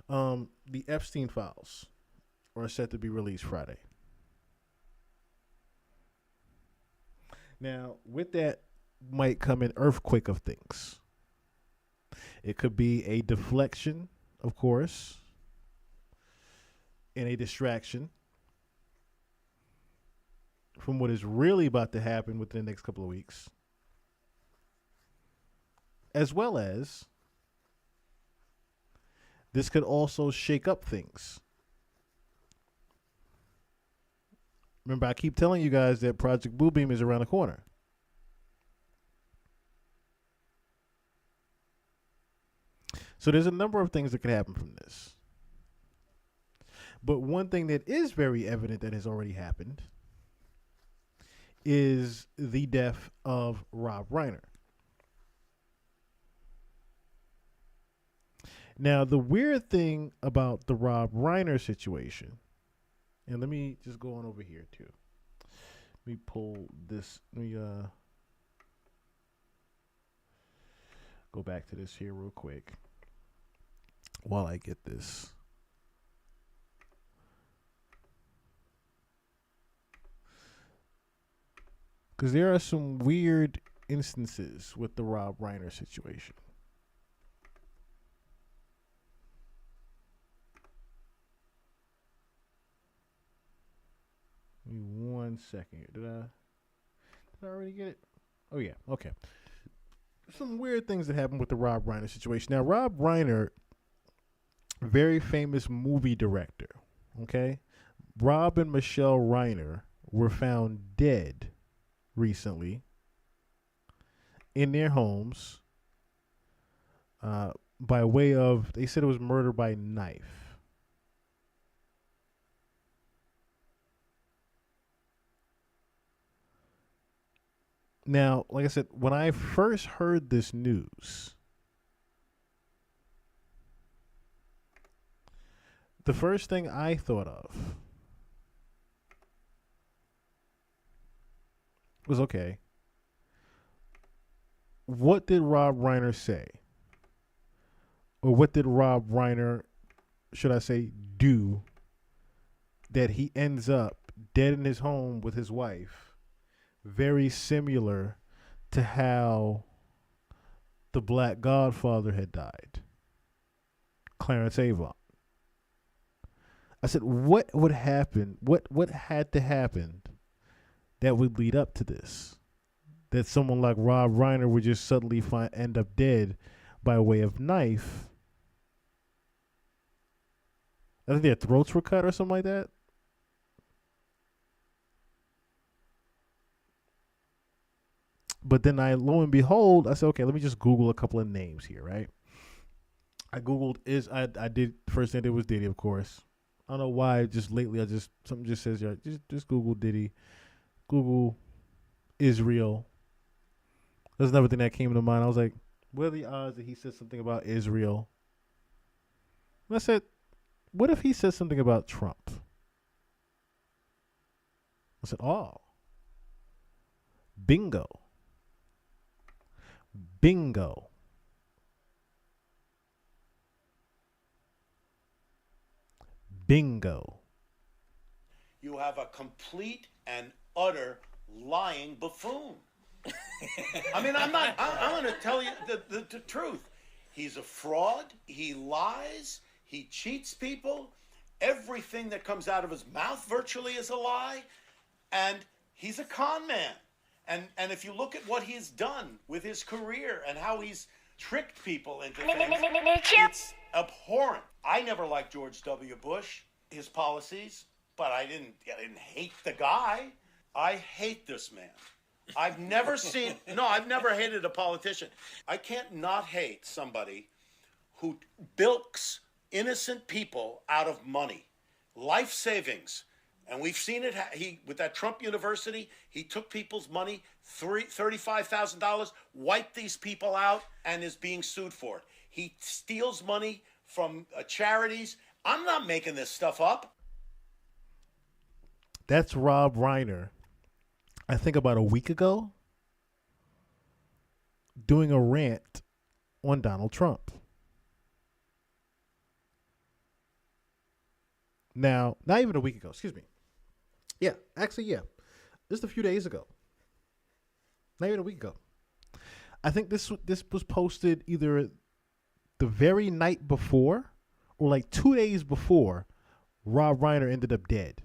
The Epstein files are set to be released Friday. Now, with that might come an earthquake of things. It could be a deflection, of course, and a distraction from what is really about to happen within the next couple of weeks, as well as this could also shake up things. Remember, I keep telling you guys that Project Bluebeam is around the corner. So there's a number of things that could happen from this. But one thing that is very evident that has already happened is the death of Rob Reiner. Now, the weird thing about the Rob Reiner situation, and let me just go on over here too. Let me pull this. Let me go back to this here real quick while I get this. Because there are some weird instances with the Rob Reiner situation. Give me 1 second here. Did I already get it? Oh yeah, okay. Some weird things that happened with the Rob Reiner situation. Now, Rob Reiner, very famous movie director. Okay, Rob and Michelle Reiner were found dead recently in their homes by way of, they said it was murder by knife. Now, like I said, when I first heard this news, the first thing I thought of was, okay, what did Rob Reiner say? Or what did Rob Reiner, should I say, do that he ends up dead in his home with his wife? Very similar to how the Black Godfather had died, Clarence Avon. I said, what would happen? What had to happen that would lead up to this? That someone like Rob Reiner would just suddenly end up dead by way of knife. I think their throats were cut or something like that. But then lo and behold, I said, okay, let me just Google a couple of names here, right? I Googled I did, first thing I did was Diddy, of course. I don't know why, just lately something just says, yeah, just Google Diddy. Google Israel. There's another thing that came to mind. I was like, what are the odds that he said something about Israel? And I said, what if he said something about Trump? I said, oh, bingo. Bingo. Bingo. You have a complete and utter lying buffoon. I mean, I'm going to tell you the truth. He's a fraud. He lies. He cheats people. Everything that comes out of his mouth virtually is a lie. And he's a con man. And if you look at what he's done with his career and how he's tricked people into things, it's abhorrent. I never liked George W. Bush, his policies, but I didn't hate the guy. I hate this man. I've never hated a politician. I can't not hate somebody who bilks innocent people out of money, life savings. And we've seen it. With that Trump University, he took people's money, $35,000, wiped these people out, and is being sued for it. He steals money from charities. I'm not making this stuff up. That's Rob Reiner. I think about a week ago, doing a rant on Donald Trump. Now, not even a week ago. Excuse me. Yeah, actually, yeah, just a few days ago. Not even a week ago. I think this was posted either the very night before or like 2 days before Rob Reiner ended up dead.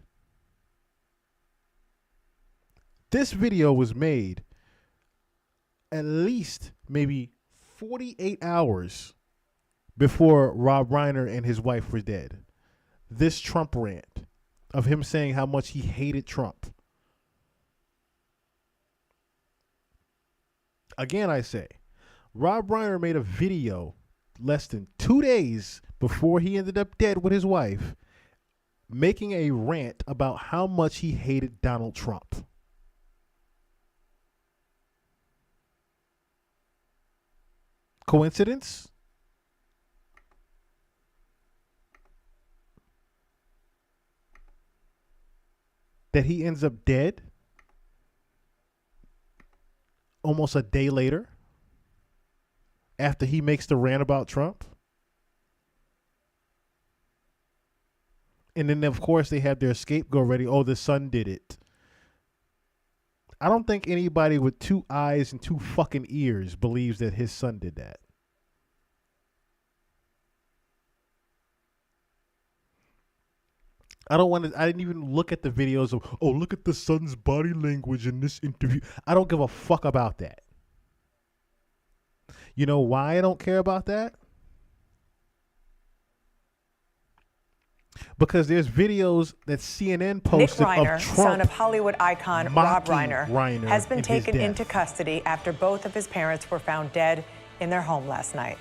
This video was made at least maybe 48 hours before Rob Reiner and his wife were dead. This Trump rant of him saying how much he hated Trump. Again, I say, Rob Reiner made a video less than 2 days before he ended up dead with his wife, making a rant about how much he hated Donald Trump. Coincidence? That he ends up dead almost a day later after he makes the rant about Trump? And then, of course, they have their scapegoat ready. Oh, the son did it. I don't think anybody with 2 eyes and 2 fucking ears believes that his son did that. I didn't even look at the videos of, oh, look at the son's body language in this interview. I don't give a fuck about that. You know why I don't care about that? Because there's videos that CNN posted Nick Reiner, of Trump, son of Hollywood icon Rob Reiner, has been taken death. into custody after both of his parents were found dead in their home last night.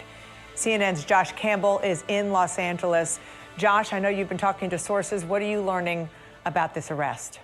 CNN's Josh Campbell is in Los Angeles. Josh, I know you've been talking to sources. What are you learning about this arrest?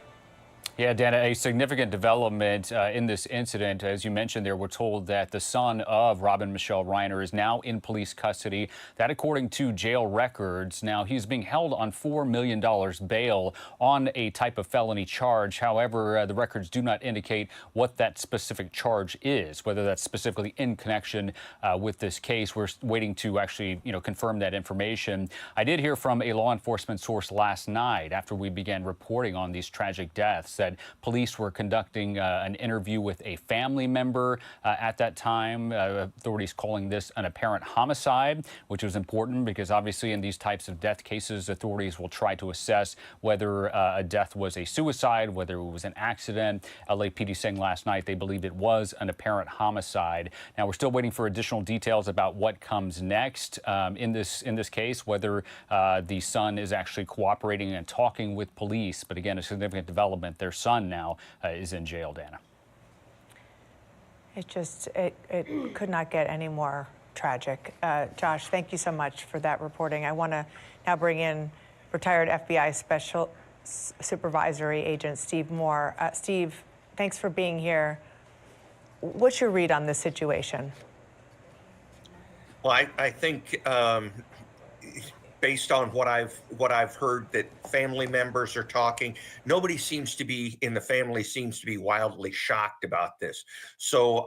Yeah, Dana, a significant development in this incident. As you mentioned there, we're told that the son of Robin Michelle Reiner is now in police custody. That according to jail records. Now, he's being held on $4 million bail on a type of felony charge. However, the records do not indicate what that specific charge is, whether that's specifically in connection with this case. We're waiting to actually, confirm that information. I did hear from a law enforcement source last night after we began reporting on these tragic deaths that police were conducting an interview with a family member at that time. Authorities calling this an apparent homicide, which was important because obviously in these types of death cases, authorities will try to assess whether a death was a suicide, whether it was an accident. LAPD saying last night they believed it was an apparent homicide. Now, we're still waiting for additional details about what comes next in this case, whether the son is actually cooperating and talking with police. But again, a significant development. Their son now is in jail, Dana. It could not get any more tragic. Josh, thank you so much for that reporting. I want to now bring in retired FBI Special Supervisory Agent Steve Moore. Steve, thanks for being here. What's your read on this situation? Well, I think based on what I've heard, that family members are talking. Nobody seems to be in the family seems to be wildly shocked about this. So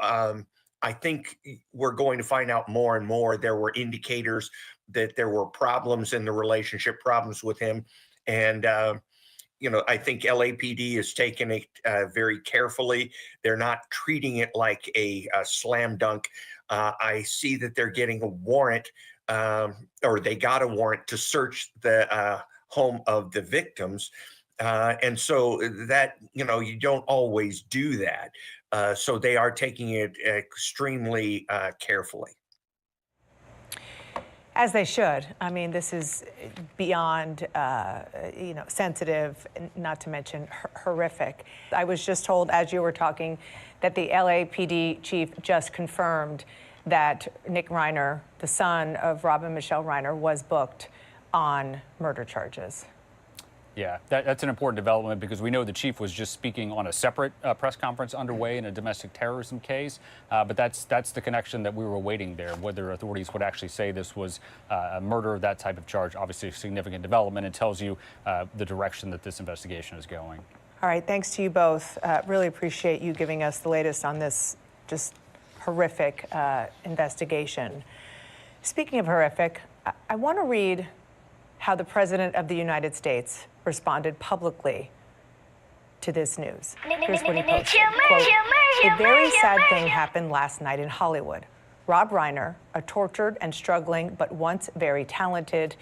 I think we're going to find out more and more. There were indicators that there were problems in the relationship, problems with him, and I think LAPD is taking it very carefully. They're not treating it like a slam dunk. I see that they're getting a warrant. Or they got a warrant to search the home of the victims. And so that, you don't always do that. So they are taking it extremely carefully. As they should. I mean, this is beyond, sensitive, not to mention horrific. I was just told, as you were talking, that the LAPD chief just confirmed that Nick Reiner, the son of Robin Michelle Reiner, was booked on murder charges. Yeah, that's an important development because we know the chief was just speaking on a separate press conference underway in a domestic terrorism case. But that's the connection that we were awaiting there, whether authorities would actually say this was a murder, that type of charge. Obviously, a significant development. It tells you the direction that this investigation is going. All right, thanks to you both. Really appreciate you giving us the latest on this just horrific investigation. Speaking of horrific, I want to read how the President of the United States responded publicly to this news. Here's what he posted. Quote, "A very sad thing happened last night in Hollywood. Rob Reiner, a tortured and struggling but once very talented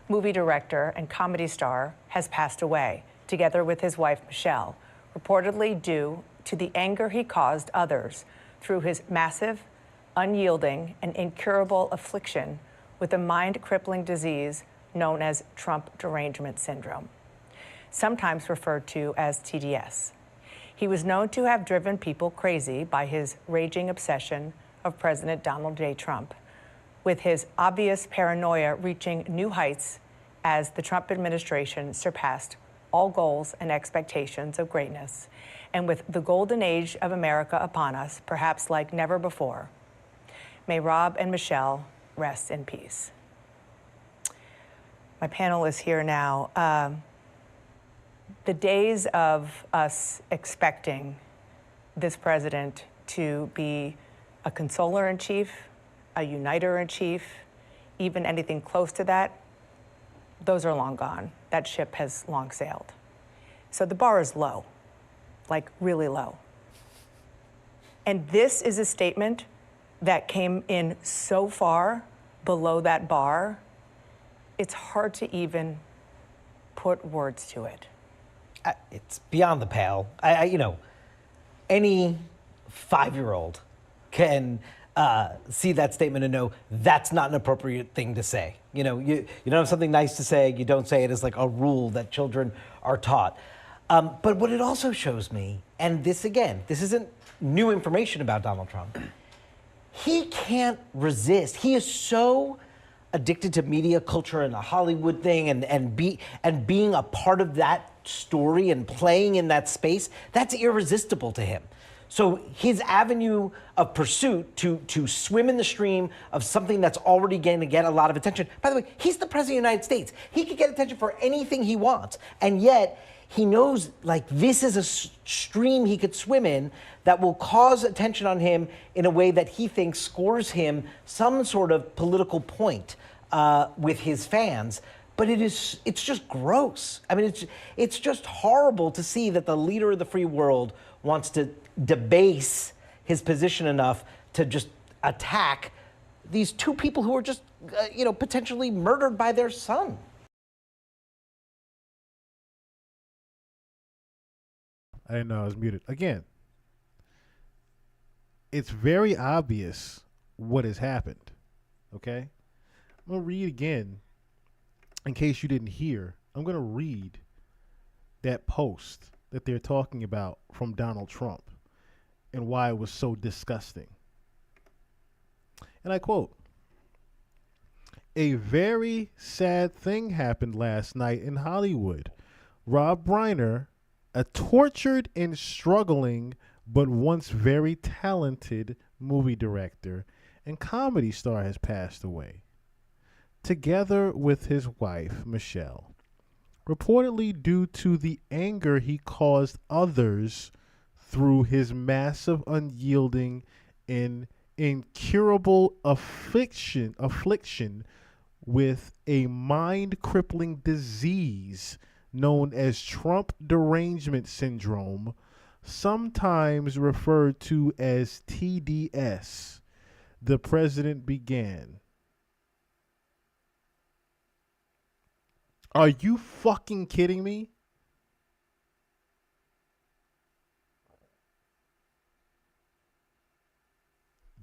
movie director and comedy star, has passed away, together with his wife, Michelle, reportedly due to the anger he caused others through his massive, unyielding, and incurable affliction with a mind-crippling disease known as Trump derangement syndrome, sometimes referred to as TDS. He was known to have driven people crazy by his raging obsession of President Donald J. Trump, with his obvious paranoia reaching new heights as the Trump administration surpassed all goals and expectations of greatness, and with the golden age of America upon us, perhaps like never before. May Rob and Michelle rest in peace." My panel is here now. The days of us expecting this president to be a consoler-in-chief, a uniter-in-chief, even anything close to that, those are long gone. That ship has long sailed. So the bar is low, like really low. And this is a statement that came in so far below that bar, it's hard to even put words to it. It's beyond the pale. Any 5-year-old can see that statement and know that's not an appropriate thing to say. You don't have something nice to say, you don't say it as like a rule that children are taught. But what it also shows me, and this isn't new information about Donald Trump, he can't resist. He is so addicted to media culture and the Hollywood thing and being a part of that story and playing in that space, that's irresistible to him. So his avenue of pursuit to swim in the stream of something that's already going to get a lot of attention. By the way, he's the president of the United States. He could get attention for anything he wants. And yet he knows like this is a stream he could swim in that will cause attention on him in a way that he thinks scores him some sort of political point with his fans. But it's just gross. I mean, it's just horrible to see that the leader of the free world wants to debase his position enough to just attack these two people who are just, potentially murdered by their son. I didn't know I was muted. Again, it's very obvious what has happened. Okay? I'm going to read again in case you didn't hear. I'm going to read that post that they're talking about from Donald Trump and why it was so disgusting. And I quote, "A very sad thing happened last night in Hollywood. Rob Reiner, a tortured and struggling but once very talented movie director and comedy star, has passed away, together with his wife, Michelle, reportedly due to the anger he caused others through his massive, unyielding, and incurable affliction with a mind-crippling disease known as Trump derangement syndrome, sometimes referred to as TDS," the president began. Are you fucking kidding me?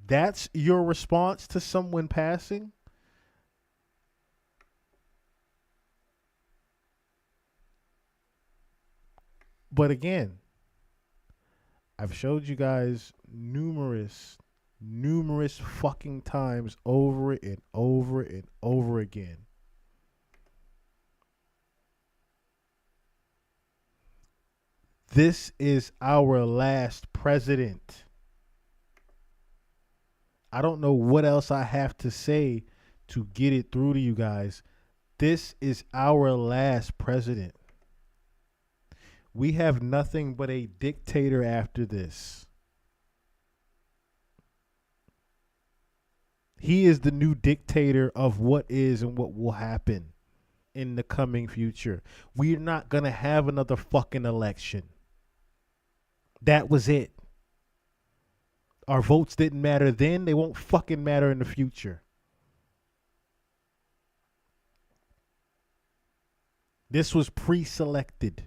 That's your response to someone passing? But again, I've showed you guys numerous fucking times over and over and over again. This is our last president. I don't know what else I have to say to get it through to you guys. This is our last president. We have nothing but a dictator after this. He is the new dictator of what is and what will happen. in the coming future. We're not going to have another fucking election. That was it. Our votes didn't matter then. They won't fucking matter in the future. This was pre-selected.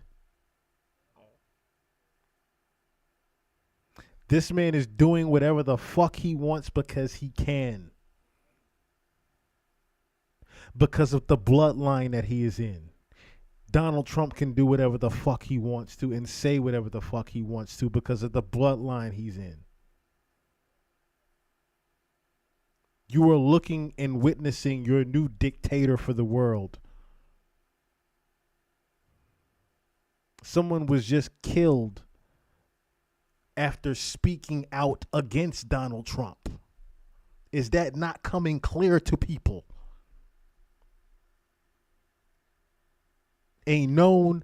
This man is doing whatever the fuck he wants because he can. Because of the bloodline that he is in. Donald Trump can do whatever the fuck he wants to and say whatever the fuck he wants to because of the bloodline he's in. You are looking and witnessing your new dictator for the world. Someone was just killed after speaking out against Donald Trump. Is that not coming clear to people? A known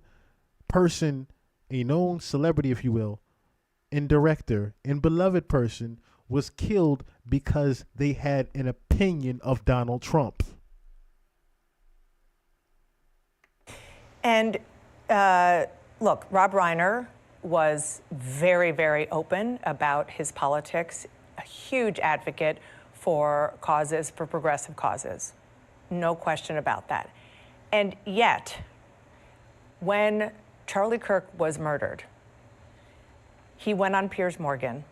person, a known celebrity, if you will, and director and beloved person was killed because they had an opinion of Donald Trump. And look, Rob Reiner was very, very open about his politics, a huge advocate for causes, for progressive causes. No question about that. And yet, when Charlie Kirk was murdered, he went on Piers Morgan,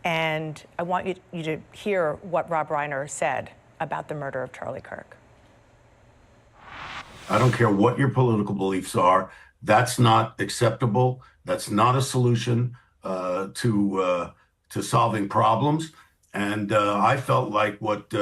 and I want you to hear what Rob Reiner said about the murder of Charlie Kirk. I don't care what your political beliefs are. That's not acceptable. That's not a solution to solving problems. And I felt like what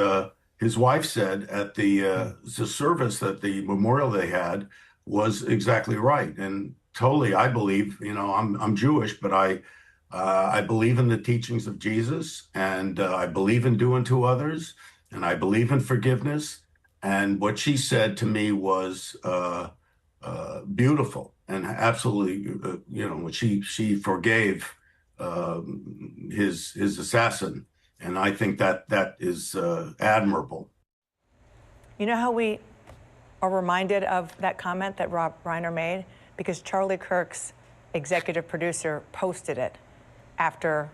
his wife said at the service, that the memorial they had, was exactly right. And totally, I believe, I'm Jewish, but I believe in the teachings of Jesus, and I believe in doing to others, and I believe in forgiveness. And what she said to me was beautiful and absolutely, she forgave his assassin, and I think that is admirable. You know how we are reminded of that comment that Rob Reiner made? Because Charlie Kirk's executive producer posted it after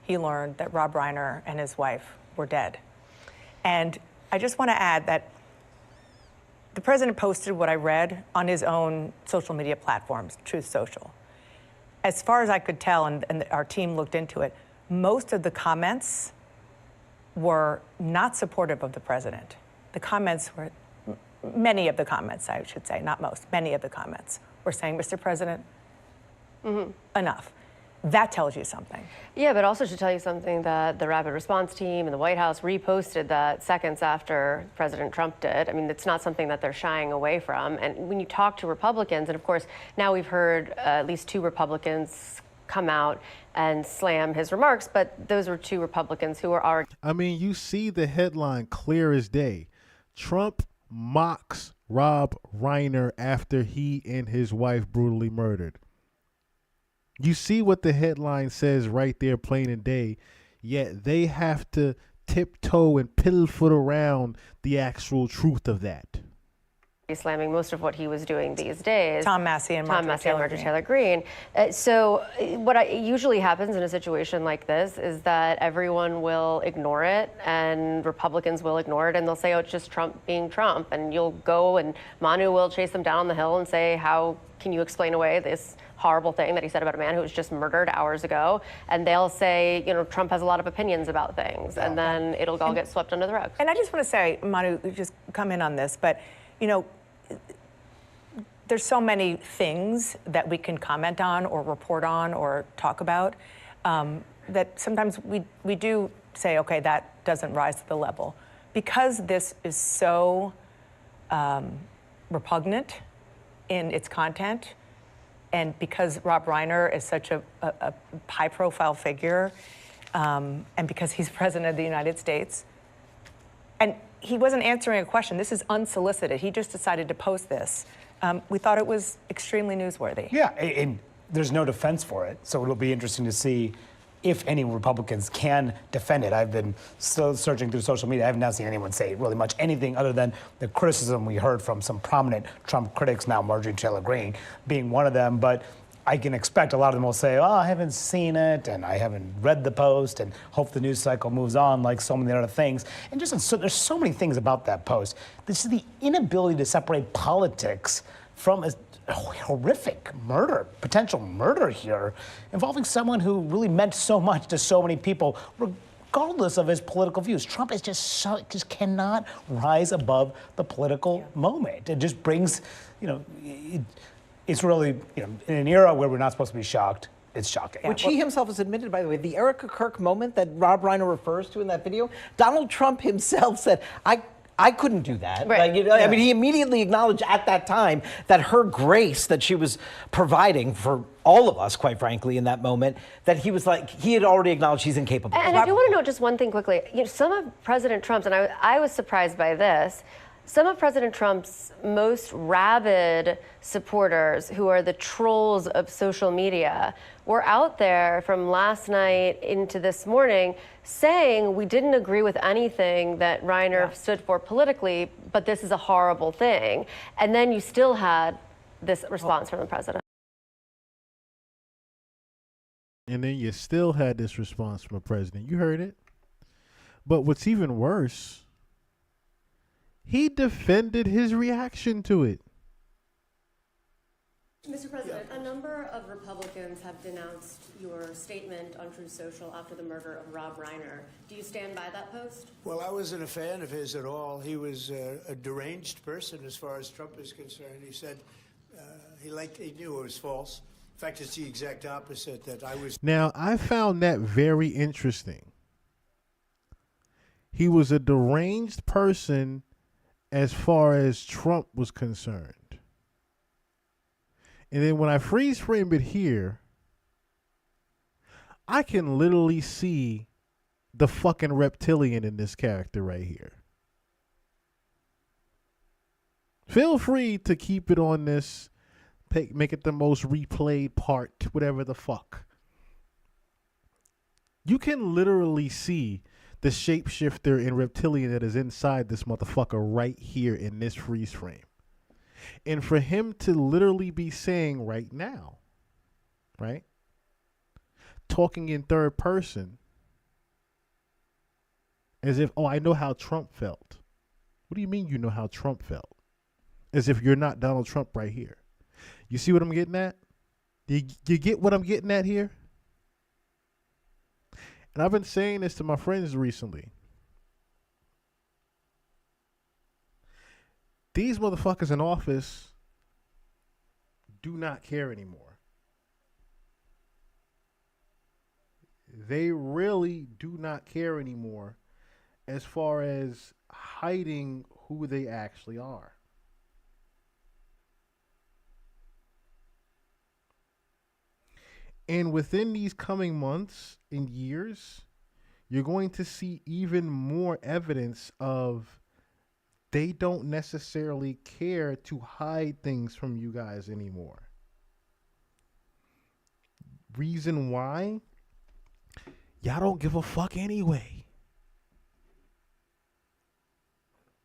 he learned that Rob Reiner and his wife were dead. And I just want to add that the president posted what I read on his own social media platforms, Truth Social. As far as I could tell, and our team looked into it, most of the comments were not supportive of the president. The comments were, many of the comments, I should say, not most, many of the comments were saying, Mr. President, enough. That tells you something. Yeah, but also should tell you something that the rapid response team and the White House reposted that seconds after President Trump did. I mean, it's not something that they're shying away from. And when you talk to Republicans, and of course, now we've heard at least 2 Republicans come out and slam his remarks, but those were 2 Republicans who were already. I mean, you see the headline clear as day. Trump mocks Rob Reiner after he and his wife brutally murdered. You see what the headline says right there, plain and day, yet they have to tiptoe and piddlefoot around the actual truth of that. Slamming most of what he was doing these days. Tom Massey and Marjorie Taylor Greene. So what usually happens in a situation like this is that everyone will ignore it, and Republicans will ignore it, and they'll say, oh, it's just Trump being Trump. And you'll go and Manu will chase them down on the Hill and say, how can you explain away this horrible thing that he said about a man who was just murdered hours ago? And they'll say, Trump has a lot of opinions about things, and then it'll all get swept under the rug. And I just want to say, Manu, just come in on this, but there's so many things that we can comment on or report on or talk about that sometimes we do say, okay, that doesn't rise to the level. Because this is so repugnant in its content, and because Rob Reiner is such a high-profile figure, and because he's president of the United States, and he wasn't answering a question. This is unsolicited. He just decided to post this. We thought it was extremely newsworthy. Yeah, and there's no defense for it, so it'll be interesting to see if any Republicans can defend it. I've been still searching through social media. I have not seen anyone say really much anything other than the criticism we heard from some prominent Trump critics, now Marjorie Taylor Greene being one of them. But I can expect a lot of them will say, oh, I haven't seen it, and I haven't read the post, and hope the news cycle moves on like so many other things. And there's so many things about that post. This is the inability to separate politics from a horrific murder, potential murder here, involving someone who really meant so much to so many people, regardless of his political views. Trump is just cannot rise above the political moment. It just brings, it's really, in an era where we're not supposed to be shocked, it's shocking. Which he himself has admitted, by the way, the Erica Kirk moment that Rob Reiner refers to in that video, Donald Trump himself said, I couldn't do that. Right. I mean, he immediately acknowledged at that time that her grace that she was providing for all of us, quite frankly, in that moment, that he was like, he had already acknowledged he's incapable. And I do want to note just one thing quickly. Some of President Trump's, and I was surprised by this, some of President Trump's most rabid supporters, who are the trolls of social media, were out there from last night into this morning saying we didn't agree with anything that Reiner stood for politically, but this is a horrible thing. And then you still had this response from the president. And then you still had this response from a president. You heard it. But what's even worse, he defended his reaction to it. Mr. President, a number of Republicans have denounced your statement on Truth Social after the murder of Rob Reiner. Do you stand by that post? Well, I wasn't a fan of his at all. He was a deranged person as far as Trump is concerned. He said he knew it was false. In fact, it's the exact opposite that I was. Now, I found that very interesting. He was a deranged person as far as Trump was concerned. And then when I freeze frame it here, I can literally see the fucking reptilian in this character right here. Feel free to keep it on this, make it the most replayed part, whatever the fuck. You can literally see the shapeshifter and reptilian that is inside this motherfucker right here in this freeze frame. And for him to literally be saying right now, right, talking in third person, as if, oh, I know how Trump felt. What do you mean you know how Trump felt? As if you're not Donald Trump right here. You see what I'm getting at? You get what I'm getting at here? And I've been saying this to my friends recently. These motherfuckers in office do not care anymore. They really do not care anymore as far as hiding who they actually are. And within these coming months and years, you're going to see even more evidence of they don't necessarily care to hide things from you guys anymore. Reason why? Y'all don't give a fuck anyway.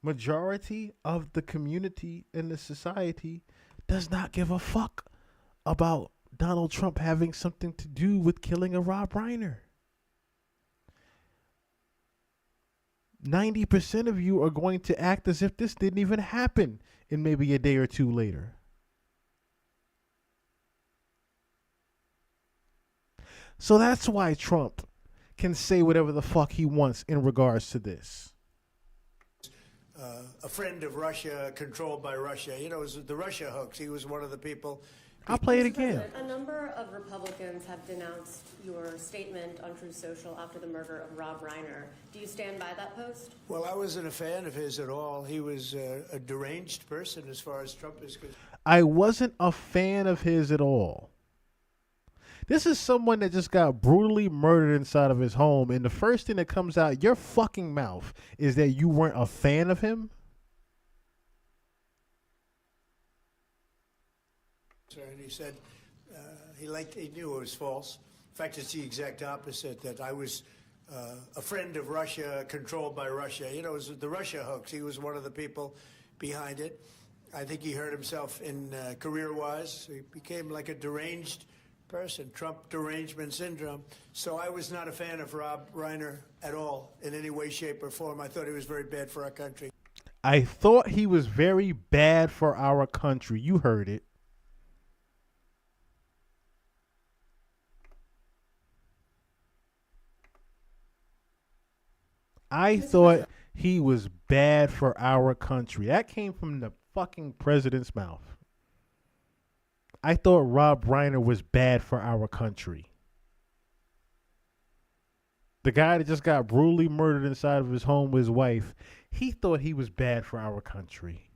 Majority of the community in the society does not give a fuck about Donald Trump having something to do with killing a Rob Reiner. 90% of you are going to act as if this didn't even happen in maybe a day or two later. So that's why Trump can say whatever the fuck he wants in regards to this. A friend of Russia, controlled by Russia. You know, it was the Russia hoax. He was one of the people. I'll play it again. A number of Republicans have denounced your statement on Truth Social after the murder of Rob Reiner. Do you stand by that post? Well, I wasn't a fan of his at all. He was a deranged person as far as Trump is concerned. I wasn't a fan of his at all. This is someone that just got brutally murdered inside of his home, and the first thing that comes out your fucking mouth is that you weren't a fan of him? And he said he knew it was false. In fact, it's the exact opposite, that I was a friend of Russia, controlled by Russia. You know, it was the Russia hoax. He was one of the people behind it. I think he hurt himself in career-wise. He became like a deranged person, Trump derangement syndrome. So I was not a fan of Rob Reiner at all in any way, shape, or form. I thought he was very bad for our country. I thought he was very bad for our country. You heard it. I thought he was bad for our country. That came from the fucking president's mouth. I thought Rob Reiner was bad for our country. The guy that just got brutally murdered inside of his home with his wife, he thought he was bad for our country.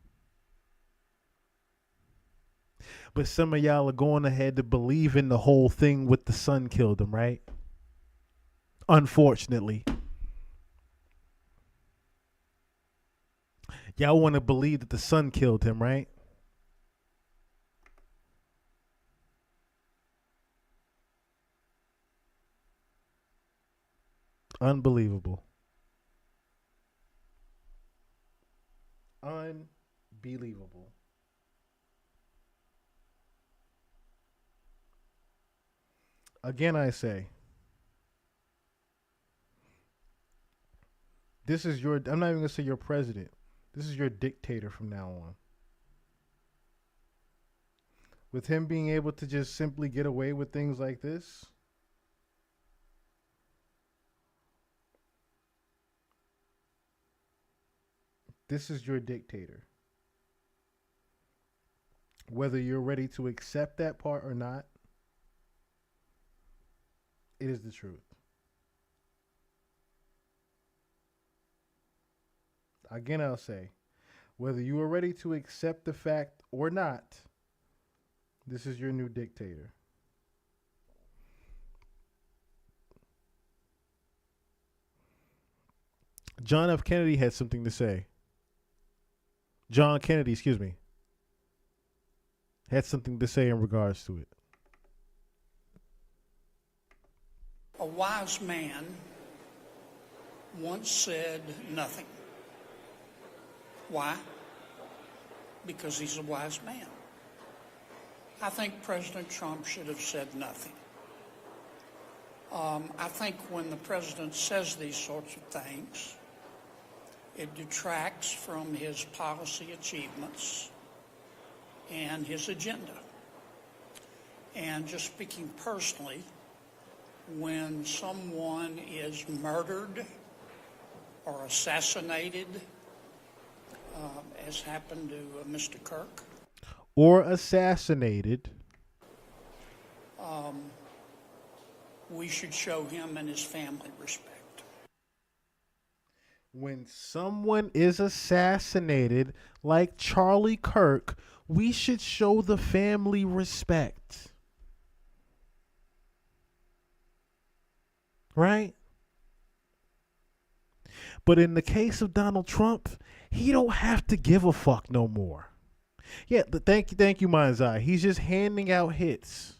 But some of y'all are going ahead to believe in the whole thing with the son killed him, right? Unfortunately. Y'all want to believe that the son killed him, right? Unbelievable. Unbelievable. Again, I say, this is your, I'm not even going to say your president. This is your dictator from now on. With him being able to just simply get away with things like this, this is your dictator. Whether you're ready to accept that part or not, it is the truth. Again, I'll say, whether you are ready to accept the fact or not, this is your new dictator. John F. Kennedy had something to say. John Kennedy, excuse me, had something to say in regards to it. A wise man once said nothing. Why? Because he's a wise man. I think President Trump should have said nothing. I think when the president says these sorts of things, it detracts from his policy achievements and his agenda. And just speaking personally, when someone is murdered or assassinated, as happened to Mr. Kirk, or assassinated, we should show him and his family respect. When someone is assassinated, like Charlie Kirk, we should show the family respect. Right? But in the case of Donald Trump, he don't have to give a fuck no more. Yeah, thank you, Manzai. He's just handing out hits.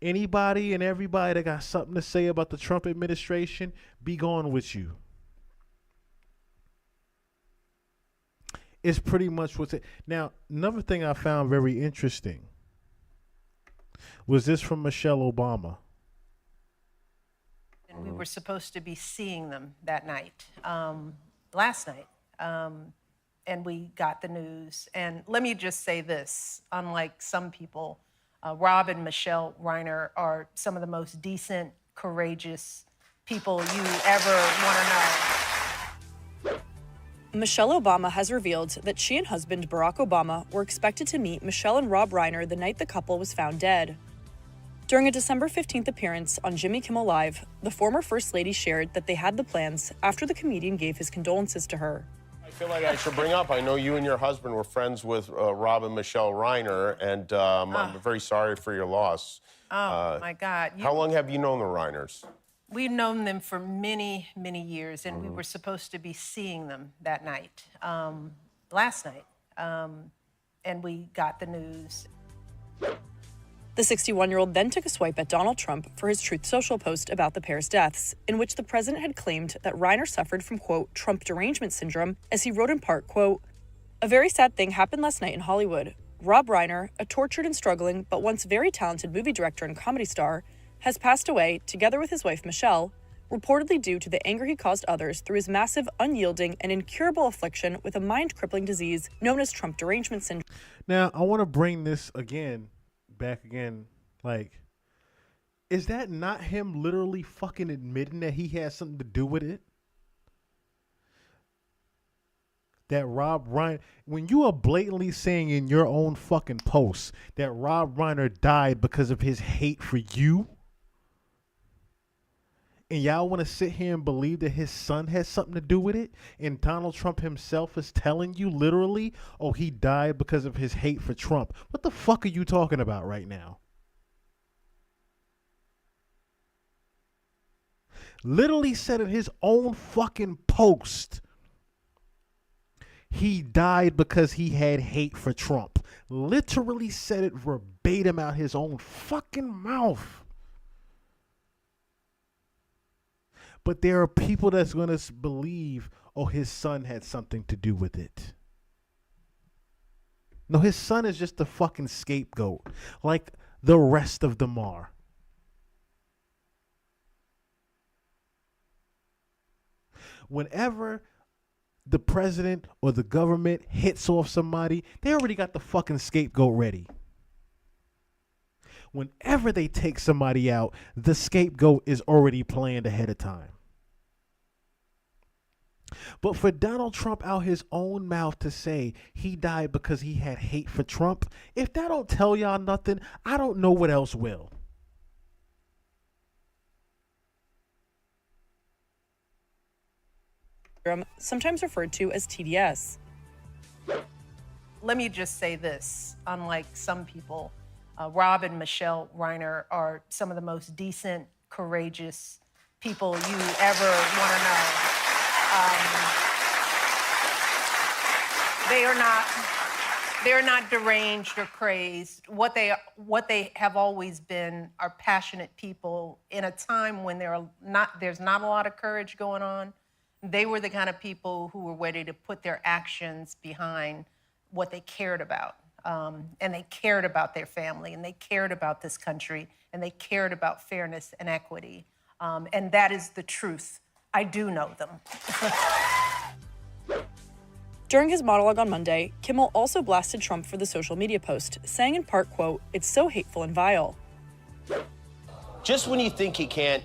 Anybody and everybody that got something to say about the Trump administration, be gone with you. It's pretty much what's it. Now, another thing I found very interesting was this from Michelle Obama. And we were supposed to be seeing them that night, last night. And we got the news. And let me just say this, unlike some people, Rob and Michelle Reiner are some of the most decent, courageous people you ever want to know. Michelle Obama has revealed that she and husband Barack Obama were expected to meet Michelle and Rob Reiner the night the couple was found dead. During a December 15th appearance on Jimmy Kimmel Live, the former First Lady shared that they had the plans after the comedian gave his condolences to her. I feel like I should bring up, I know you and your husband were friends with Rob and Michelle Reiner, and I'm very sorry for your loss. My God. How long have you known the Reiners? We've known them for many, many years, and we were supposed to be seeing them that night, last night. And we got the news. The 61-year-old then took a swipe at Donald Trump for his Truth Social post about the pair's deaths, in which the president had claimed that Reiner suffered from, quote, Trump derangement syndrome, as he wrote in part, quote, "A very sad thing happened last night in Hollywood. Rob Reiner, a tortured and struggling but once very talented movie director and comedy star, has passed away, together with his wife Michelle, reportedly due to the anger he caused others through his massive, unyielding, and incurable affliction with a mind-crippling disease known as Trump derangement syndrome." Now, I want to bring this back again. Like, is that not him literally fucking admitting that he has something to do with it? That Rob Reiner, when you are blatantly saying in your own fucking post that Rob Reiner died because of his hate for you, and y'all want to sit here and believe that his son has something to do with it, and Donald Trump himself is telling you literally, oh, he died because of his hate for Trump. What the fuck are you talking about right now? Literally said in his own fucking post, he died because he had hate for Trump. Literally said it verbatim out his own fucking mouth. But there are people that's going to believe, oh, his son had something to do with it. No, his son is just a fucking scapegoat, like the rest of them are. Whenever the president or the government hits off somebody, they already got the fucking scapegoat ready. Whenever they take somebody out, the scapegoat is already planned ahead of time. But for Donald Trump out his own mouth to say he died because he had hate for Trump, if that don't tell y'all nothing, I don't know what else will. Sometimes referred to as TDS. Let me just say this, unlike some people, Rob and Michelle Reiner are some of the most decent, courageous people you ever want to know. They're not deranged or crazed. What they have always been are passionate people in a time when there's not a lot of courage going on. They were the kind of people who were ready to put their actions behind what they cared about. And they cared about their family, and they cared about this country, and they cared about fairness and equity. And that is the truth. I do know them. During his monologue on Monday, Kimmel also blasted Trump for the social media post, saying in part, quote, "It's so hateful and vile." Just when you think he can't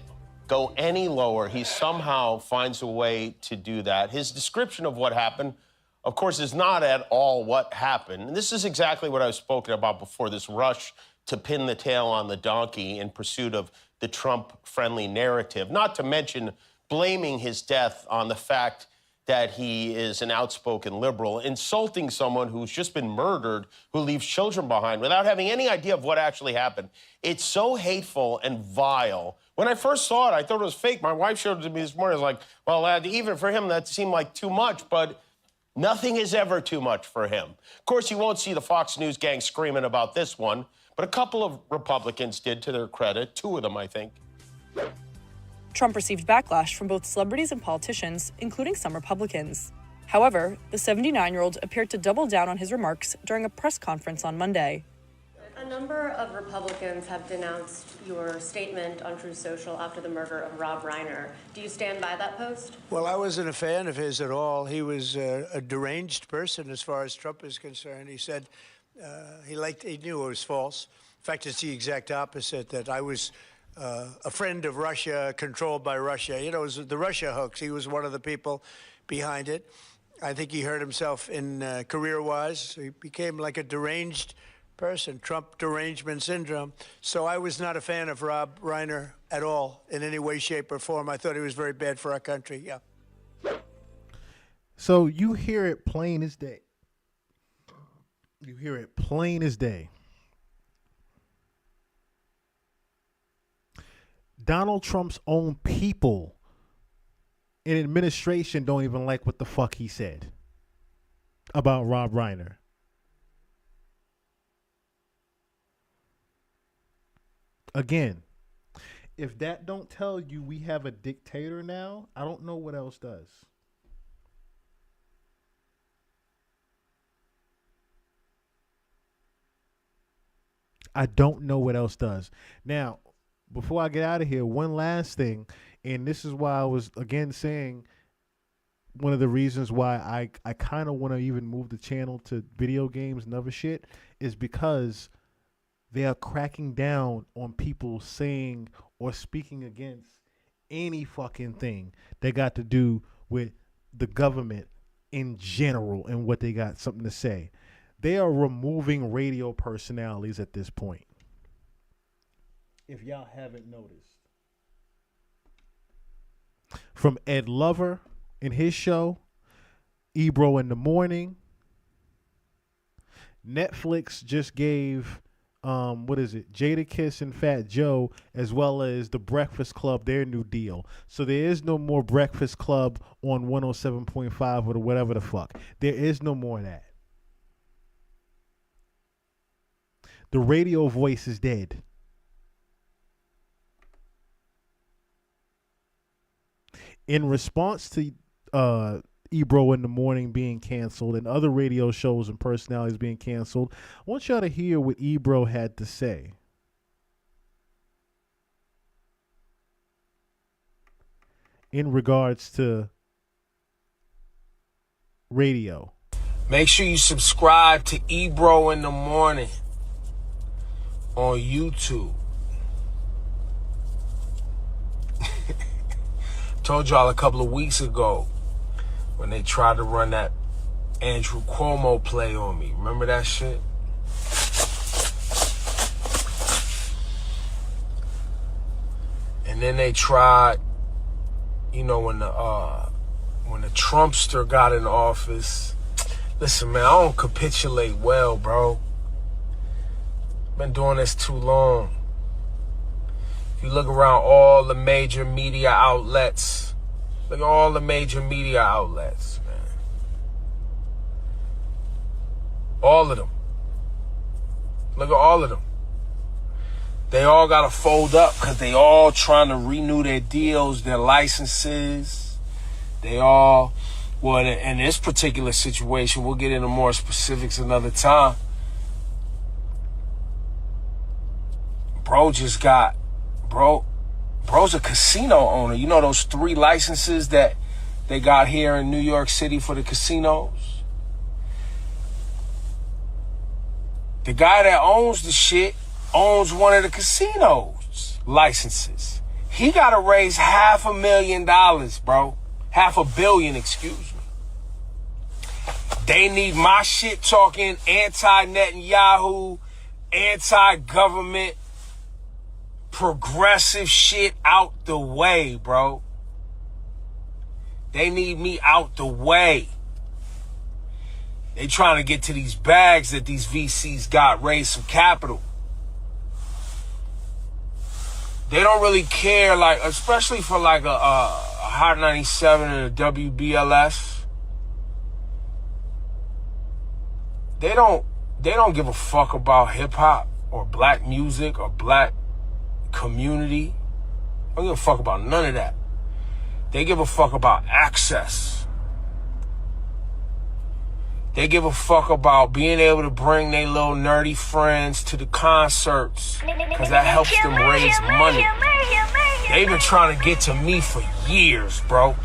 go any lower, he somehow finds a way to do that. His description of what happened, of course, is not at all what happened. And this is exactly what I've spoken about before, this rush to pin the tail on the donkey in pursuit of the Trump-friendly narrative, not to mention blaming his death on the fact that he is an outspoken liberal, insulting someone who's just been murdered, who leaves children behind without having any idea of what actually happened. It's so hateful and vile. When I first saw it, I thought it was fake. My wife showed it to me this morning. I was like, well, even for him, that seemed like too much, but nothing is ever too much for him. Of course, you won't see the Fox News gang screaming about this one, but a couple of Republicans did, to their credit, 2 of them, I think. Trump received backlash from both celebrities and politicians, including some Republicans. However, the 79-year-old appeared to double down on his remarks during a press conference on Monday. A number of Republicans have denounced your statement on Truth Social after the murder of Rob Reiner. Do you stand by that post? Well, I wasn't a fan of his at all. He was a deranged person as far as Trump is concerned. He said he knew it was false. In fact, it's the exact opposite, that I was a friend of Russia, controlled by Russia. You know, it was the Russia hoax. He was one of the people behind it. I think he hurt himself in career-wise. He became like a deranged person, Trump derangement syndrome. So I was not a fan of Rob Reiner at all in any way, shape, or form. I thought he was very bad for our country, yeah. So you hear it plain as day. You hear it plain as day. Donald Trump's own people in administration don't even like what the fuck he said about Rob Reiner. Again, if that don't tell you we have a dictator now, I don't know what else does. I don't know what else does. Now, before I get out of here, one last thing, and this is why I was again saying one of the reasons why I kind of want to even move the channel to video games and other shit is because they are cracking down on people saying or speaking against any fucking thing that got to do with the government in general and what they got something to say. They are removing radio personalities at this point. If y'all haven't noticed. From Ed Lover in his show, Ebro in the Morning. Netflix just gave Jadakiss and Fat Joe, as well as the Breakfast Club, their new deal. So there is no more Breakfast Club on 107.5 or whatever the fuck. There is no more of that. The radio voice is dead. In response to Ebro in the Morning being canceled and other radio shows and personalities being canceled, I want y'all to hear what Ebro had to say. In regards to radio. Make sure you subscribe to Ebro in the Morning on YouTube. Told y'all a couple of weeks ago when they tried to run that Andrew Cuomo play on me. Remember that shit? And then they tried, you know, when the Trumpster got in office. Listen, man, I don't capitulate well, bro. Been doing this too long. If you look around all the major media outlets, look at all the major media outlets, man. All of them. Look at all of them. They all got to fold up because they all trying to renew their deals, their licenses. They all, well, in this particular situation, we'll get into more specifics another time. Bro's a casino owner. You know those 3 licenses that they got here in New York City for the casinos? The guy that owns the shit owns one of the casinos licenses. He got to raise $500,000, bro. $500 million, excuse me. They need my shit talking anti-Netanyahu, anti-government, progressive shit out the way, bro. They need me out the way. They trying to get to these bags that these VCs got, raise some capital. They don't really care, like, especially for like a Hot 97 and a WBLS. They don't give a fuck about hip hop or black music or black community. They don't give a fuck about none of that. They give a fuck about access. They give a fuck about being able to bring their little nerdy friends to the concerts because that helps them raise money. They've been trying to get to me for years, bro.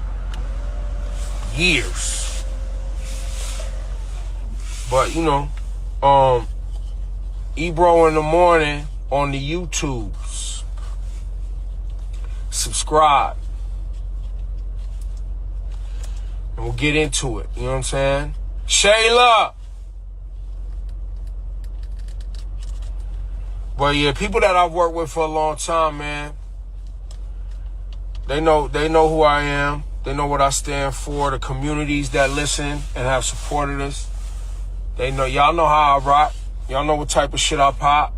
Years. But, you know, Ebro in the Morning on the YouTubes. Subscribe. And we'll get into it. You know what I'm saying? Shayla. But yeah, people that I've worked with for a long time, man, they know who I am. They know what I stand for. The communities that listen and have supported us, they know. Y'all know how I rock. Y'all know what type of shit I pop.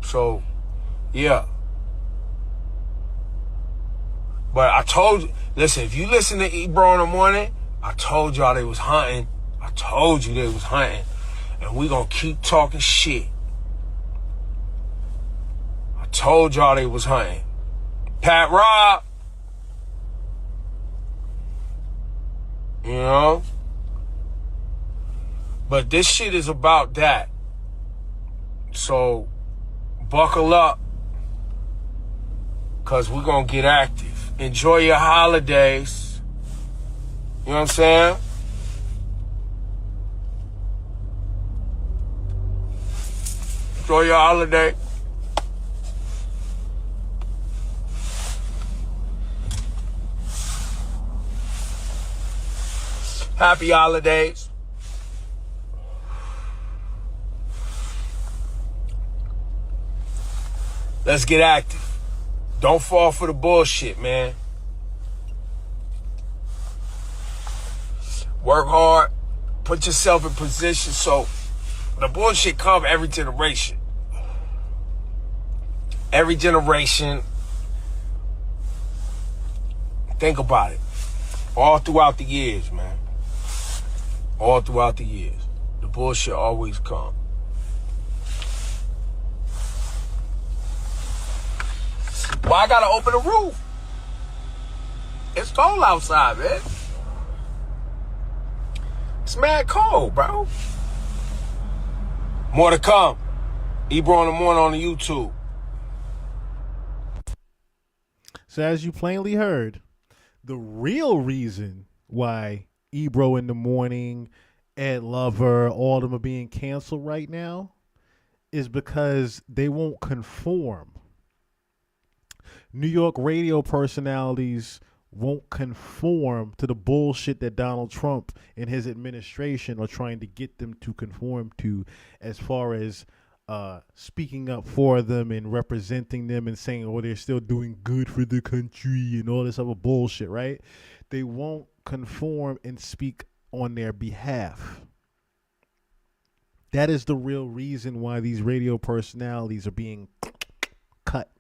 So yeah. But I told you, listen, if you listen to Ebro in the Morning, I told y'all they was hunting. I told you they was hunting. and we gonna keep talking shit. I told y'all they was hunting. Pat Rob. You know? But this shit is about that. So, buckle up. Because we're going to get active. Enjoy your holidays. You know what I'm saying? Enjoy your holiday. Happy holidays. Let's get active. Don't fall for the bullshit, man. Work hard. Put yourself in position so the bullshit come every generation. Every generation. Think about it. All throughout the years, man. All throughout the years. The bullshit always come. Well, I gotta open the roof. It's cold outside, man. It's mad cold, bro. More to come. Ebro in the morning on the YouTube. So as you plainly heard, the real reason why Ebro in the morning, Ed Lover, all of them are being canceled right now is because they won't conform. New York radio personalities won't conform to the bullshit that Donald Trump and his administration are trying to get them to conform to, as far as speaking up for them and representing them and saying, oh, they're still doing good for the country and all this other bullshit, right? They won't conform and speak on their behalf. That is the real reason why these radio personalities are being cut.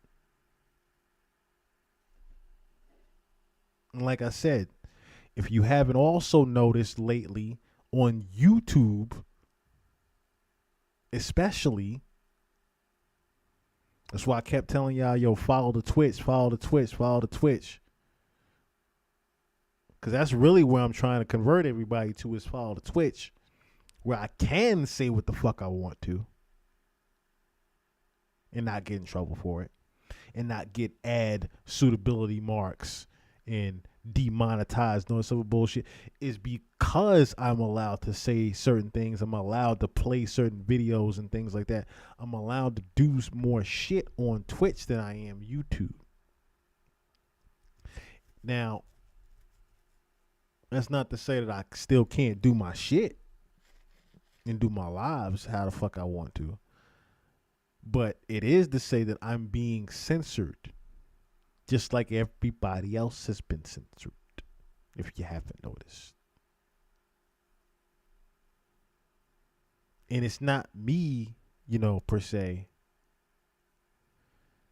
And like I said, if you haven't also noticed lately on YouTube, especially, that's why I kept telling y'all, yo, follow the Twitch, follow the Twitch, follow the Twitch. Because that's really where I'm trying to convert everybody to, is follow the Twitch, where I can say what the fuck I want to and not get in trouble for it and not get ad suitability marks and demonetized, no some bullshit, is because I'm allowed to say certain things. I'm allowed to play certain videos and things like that. I'm allowed to do more shit on Twitch than I am YouTube. Now, that's not to say that I still can't do my shit and do my lives how the fuck I want to. But it is to say that I'm being censored, just like everybody else has been censored, if you haven't noticed. And it's not me, you know, per se,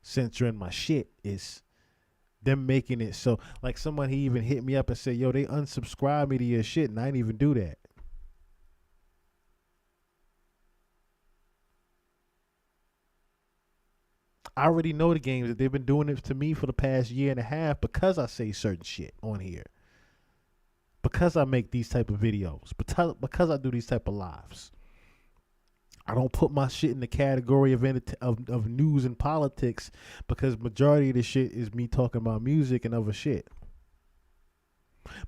censoring my shit. It's them making it so, like somebody even hit me up and said, yo, they unsubscribe me to your shit, and I didn't even do that. I already know the games that they've been doing it to me for the past year and a half because I say certain shit on here. Because I make these type of videos. Because I do these type of lives. I don't put my shit in the category of news and politics, because majority of the shit is me talking about music and other shit.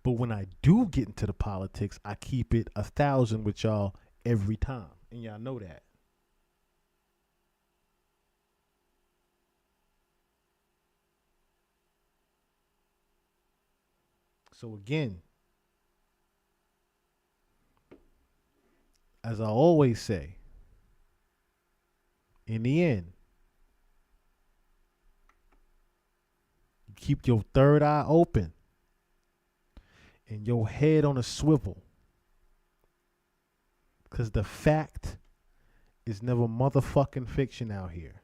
But when I do get into the politics, I keep it 1,000 with y'all every time. And y'all know that. So again, as I always say, in the end, you keep your third eye open and your head on a swivel, because the fact is never motherfucking fiction out here.